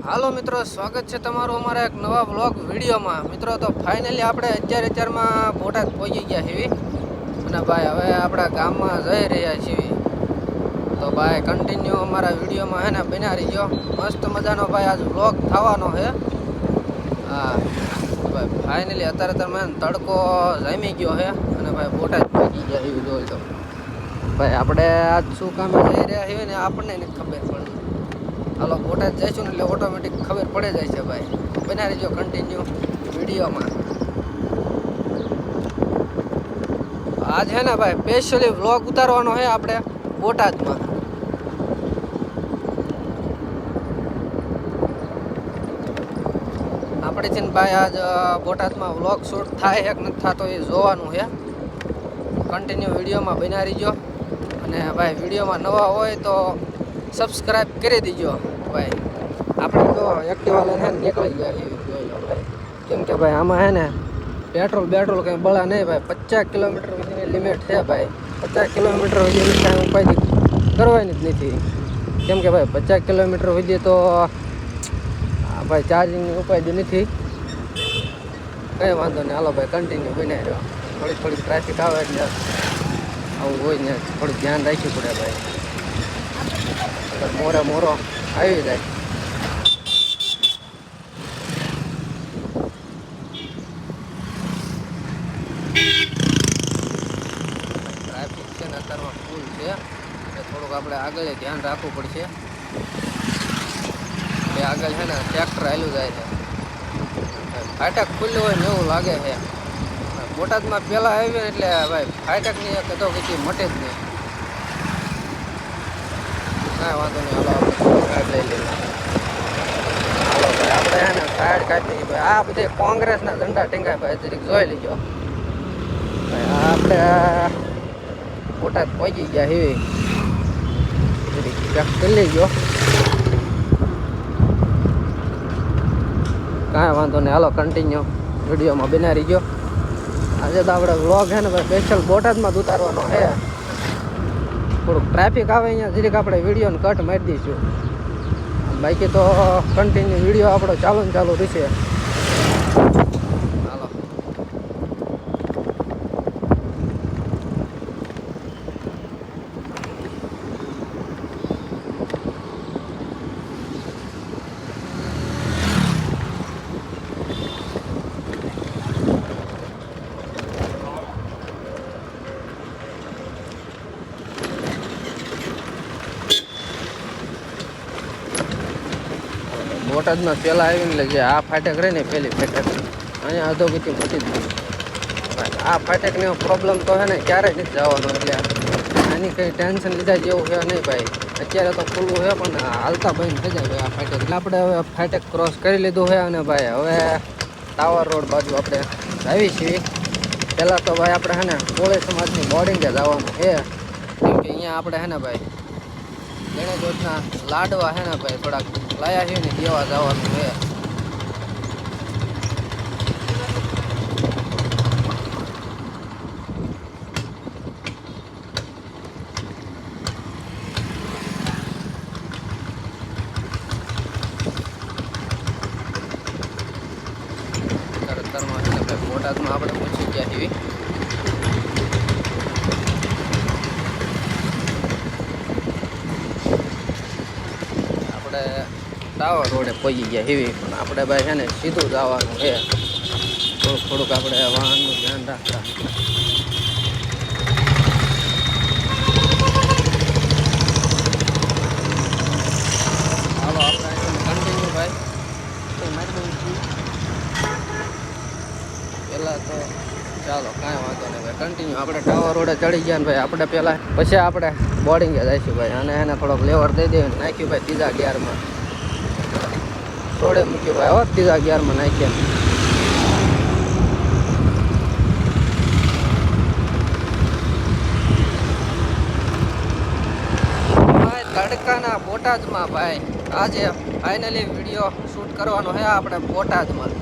હાલો મિત્રો, સ્વાગત છે તમારું અમારા એક નવા વ્લોગ વિડીયોમાં. મિત્રો તો ફાઇનલી આપણે અત્યારમાં બોટાદ પહોંચી ગયા છીએ અને ભાઈ હવે આપણા ગામમાં જઈ રહ્યા છીએ. તો ભાઈ કન્ટિન્યુ અમારા વિડીયોમાં હે ને બન્યા રહીજો. મસ્ત મજાનો ભાઈ આજ વ્લોગ થવાનો છે. હા ભાઈ ફાઇનલી અત્યારે તમે તડકો જામી ગયો છે અને ભાઈ બોટાદ પહોંચી ગયા છીએ. જોઈ તો ભાઈ આપણે આજ શું કામે જઈ રહ્યા છીએ ને આપણને નથી ખબર પડે. હાલો બોટાદ જઈશું ને એટલે ઓટોમેટિક ખબર પડે જાય છે ભાઈ. બના રહીજો કન્ટિન્યુ વિડીયોમાં. આજ હે ને ભાઈ સ્પેશિયલી વ્લોગ ઉતારવાનો છે આપણે બોટાદમાં. આપણે છે ને ભાઈ આજ બોટાદમાં વ્લોગ શૂટ થાય છે કે નથી થતો એ જોવાનું છે. કન્ટિન્યુ વિડીયોમાં બના રહીજો અને ભાઈ વિડીયોમાં નવા હોય તો સબસ્ક્રાઈબ કરી દીજો ભાઈ. આપણે તો એક્ટિવા લઈને નીકળી ગયા ભાઈ, કેમ કે ભાઈ આમાં હે ને પેટ્રોલ કંઈ બળા નહીં ભાઈ. 50 કિલોમીટર સુધીની લિમિટ છે ભાઈ. 50 કિલોમીટર સુધી કાંઈ ઉપાય કરવાની જ નથી, કેમ કે ભાઈ 50 કિલોમીટર સુધી તો ભાઈ ચાર્જિંગની ઉપાય નથી. કંઈ વાંધો નહીં, હાલો ભાઈ કન્ટિન્યુ બને રહ્યો. થોડીક ટ્રાફિક આવે એટલે આવું હોય ને થોડુંક ધ્યાન રાખવું પડે ભાઈ. મોરો આવી જાય. ટ્રાફિક છે ને અત્યારમાં ફૂલ છે એટલે થોડુંક આપણે આગળ ધ્યાન રાખવું પડશે. એ આગળ છે ને ટ્રેક્ટર હાલ્યું જાય છે. ફાટક ખુલ્લું હોય ને એવું લાગે છે. બોટાદમાં પહેલાં આવ્યું એટલે ભાઈ ફાટકની કદો કીધી મટે જ નહીં. કાંઈ વાંધો નહીં, હાલો આપણે ગાડી લઈ લઈએ. હાલો ભાઈ આપણે હે ને સાઈડ કાઢી ભાઈ. આ બધી કોંગ્રેસના ઝંડા ટીંગાય ભાઈ, જરીક જોઈ લીજો ભાઈ. આપણે બોટાદ પહોંચી ગયા એવી જરીક ચેક કરી લેજો. કાંઈ વાંધો નહીં, હાલો કન્ટિન્યુ વિડીયોમાં બના રહીજો. આજે તો આપણે વ્લોગ છે ને ભાઈ સ્પેશિયલ બોટાદમાં જ ઉતારવાનો છે. થોડુંક ટ્રાફિક આવે અહીંયા જરીક આપણે વિડીયોને કટ મારી દઈશું. બાકી તો કન્ટિન્યુ વિડીયો આપણો ચાલુ રહેશે. હાલો બોટાદમાં પહેલાં આવીને એટલે જે આ ફાટક રહે ને પહેલી ફાટક અહીંયા અધોગતિ મોટી જ નથી. આ ફાટકનો પ્રોબ્લેમ તો છે ને ક્યારેય નથી જવાનો, એટલે આની કંઈ ટેન્શન લીધા જેવું છે નહીં ભાઈ. અત્યારે તો ખુલ્લું છે પણ હાલતા બંધ થઈ જાય ભાઈ આ ફાટક. એટલે આપણે હવે ફાટક ક્રોસ કરી લીધું છે અને ભાઈ હવે ટાવર રોડ બાજુ આપણે આવી છીએ. પહેલાં તો ભાઈ આપણે છે ને કોળી સમાજની બોર્ડિંગે જવાનું છે, કેમ કે અહીંયા આપણે છે ને ભાઈ ગણેશ ચોથના લાડવા છે ને ભાઈ થોડાક લાયા છે ને દેવા જવાનું છે. તરતરમાં છે ને ભાઈ બોટાદમાં આપણે પહોંચી ગયા છીએ. ટાવર રોડે પહોંચી ગયા એવી, પણ આપણે ભાઈ છે ને સીધું જવાનું છે. થોડુંક આપણે વાહનનું ધ્યાન રાખતા. હાલો આપણે કન્ટિન્યુ ભાઈ પહેલાં તો ચાલો કાંઈ વાંધો નહીં ભાઈ કન્ટિન્યુ આપણે ટાવર રોડે ચડી ગયા ને ભાઈ આપણે પહેલાં પછી આપણે બોર્ડિંગે જઈશું ભાઈ. અને એને થોડોક લેવર દઈ દઈએ નાખ્યું ભાઈ ત્રીજા ગિયરમાં. થોડે મૂક્યું ભાઈ હવે ત્રીજા ગિયરમાં નાખ્યા. ભાઈ તડકાના બોટાદમાં ભાઈ આજે ફાઇનલી વિડીયો શૂટ કરવાનો છે આપણે બોટાદમાં.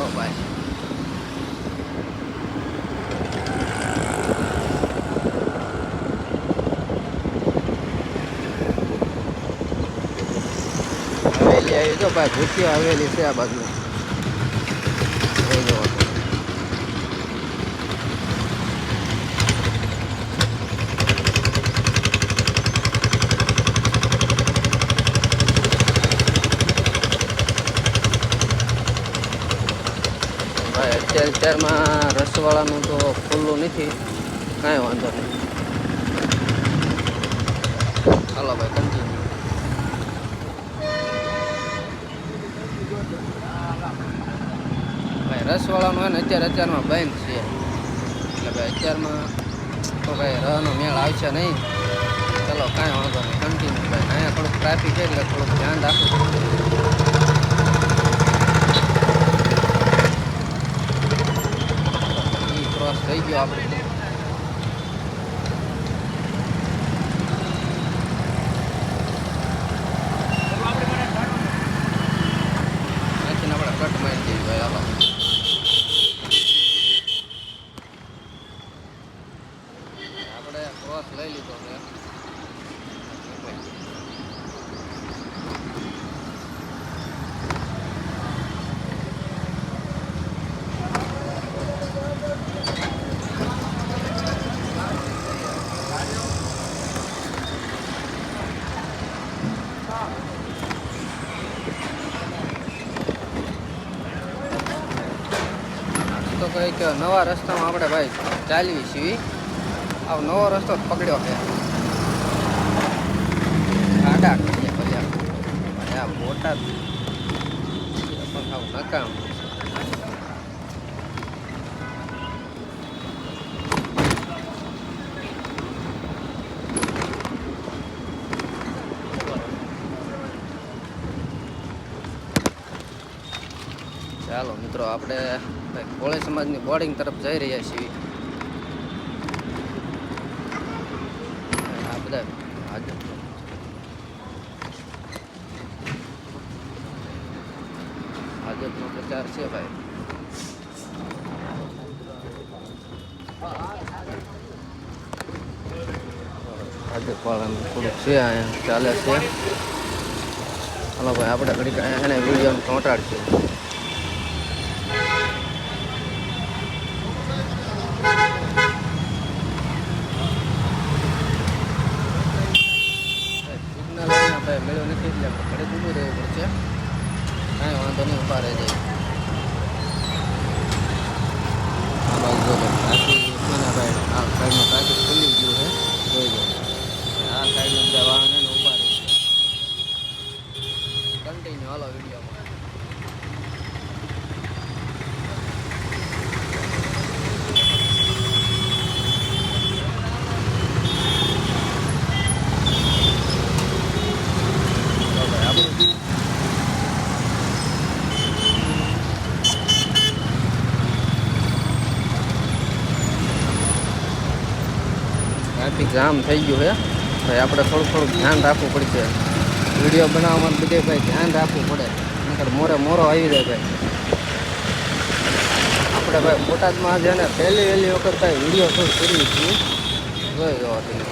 ઓ ભાઈ હવેલી આવી જો ભાઈ, ભૂતિયા હવેલી છે આ બાજુ. જોઈ લો ભાઈ, અત્યારમાં રસવાળાનું તો ખુલ્લું નથી, કાંઈ વાંધો નહીં. હાલો ભાઈ, કન્ટિન્યુ. ભાઈ રસવાળાનું એને અત્યારમાં બંધ છે, એટલે ભાઈ અત્યારમાં તો ભાઈ રનો મેળ આવશે નહીં. ચલો કાંઈ વાંધો નહીં, કન્ટિન્યુ. ભાઈ અહીંયા થોડુંક ટ્રાફિક છે એટલે થોડુંક ધ્યાન રાખવું. ક્રોસ થઈ ગયો આપણે. અહીંથી આપણે કટ મારી દઈએ ભાઈ. હાલો આપણે ક્રોસ લઈ લીધો છે. તો કંઈક નવા રસ્તામાં આપણે ભાઈ ચાલવી છીએ. આ નવો રસ્તો પકડ્યો છે. આડા કરીએ ભલે આ બોટાદ પણ આવું નકામ. ચાલો મિત્રો, આપણે કોળી સમાજની બોર્ડિંગ તરફ જઈ રહ્યા છીએ. આ બધા ભાજપનો પ્રચાર છે ભાઈ. ભાજપ વાળાનું થોડુંક છે અહીંયા ચાલે છે. હાલો ભાઈ, આપણે ઘડીક એને વિડીયોને ચોંટાડશું. મેળો નથી એટલે ઘરે ઊભું રહેવું પડશે. કાંઈ વાંધો નહીં, ઊભા રહી જાય. આ બાજુ ટ્રાફિક છે ને ભાઈ, આ સાઈડમાં ટ્રાફિક ખુલી ગયું છે. જોઈ લો, આ સાઈડમાં બધા વાહન એને ઊભા રહી છે. કન્ટિન્યુ હાલો વિડીયોમાં. ટ્રાફિક જામ થઈ ગયું છે ભાઈ. આપણે થોડુંક ધ્યાન રાખવું પડશે. વિડીયો બનાવવામાં બધે ભાઈ ધ્યાન રાખવું પડે, નકર મોરો આવી જાય ભાઈ. આપણે ભાઈ બોટાદમાં છે ને પહેલી વખત ભાઈ વિડીયો શૂટ કરી છીએ. જોઈ લો તમે,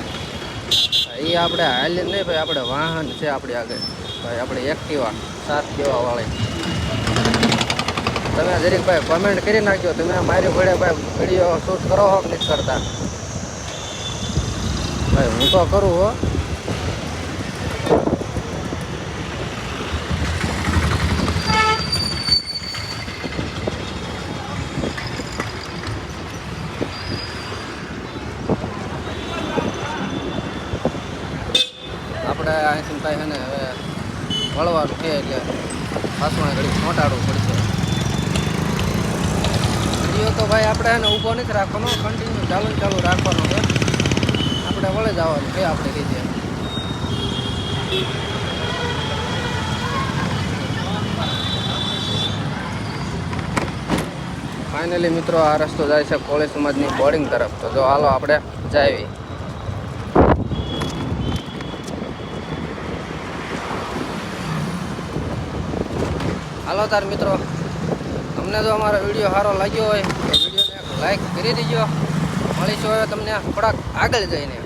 એ આપણે હાલી નહીં ભાઈ, આપણે વાહન છે આપણી આગળ ભાઈ. આપણે એક્ટિવા સાથ દેવા વાળી. તમે જરીક ભાઈ કોમેન્ટ કરી નાખજો, તમે મારી ઘોડે ભાઈ વિડીયો શૂટ કરો હો કે નથી કરતા ભાઈ? હું તો કરું હો. આપણે અહીંથી કાંઈ છે ને હવે વળવાનું છે એટલે પાછું ઘડી ચોંટાડવું પડશે. વિડીયો તો ભાઈ આપણે એને ઊભો નથી રાખવાનો, કન્ટિન્યુ ચાલુ રાખવાનો છે. આપણે વળે જવાનું છે આપણી રીતે. ફાઇનલી મિત્રો, આ રસ્તો જાય છે કોળી સમાજની બોર્ડિંગ તરફ. તો જો હાલો આપણે જાવી. હાલો તાર મિત્રો, તમને જો અમારો વિડીયો સારો લાગ્યો હોય તો વિડીયોને લાઈક કરી દેજો. મળીશું હવે તમને થોડાક આગળ જઈને.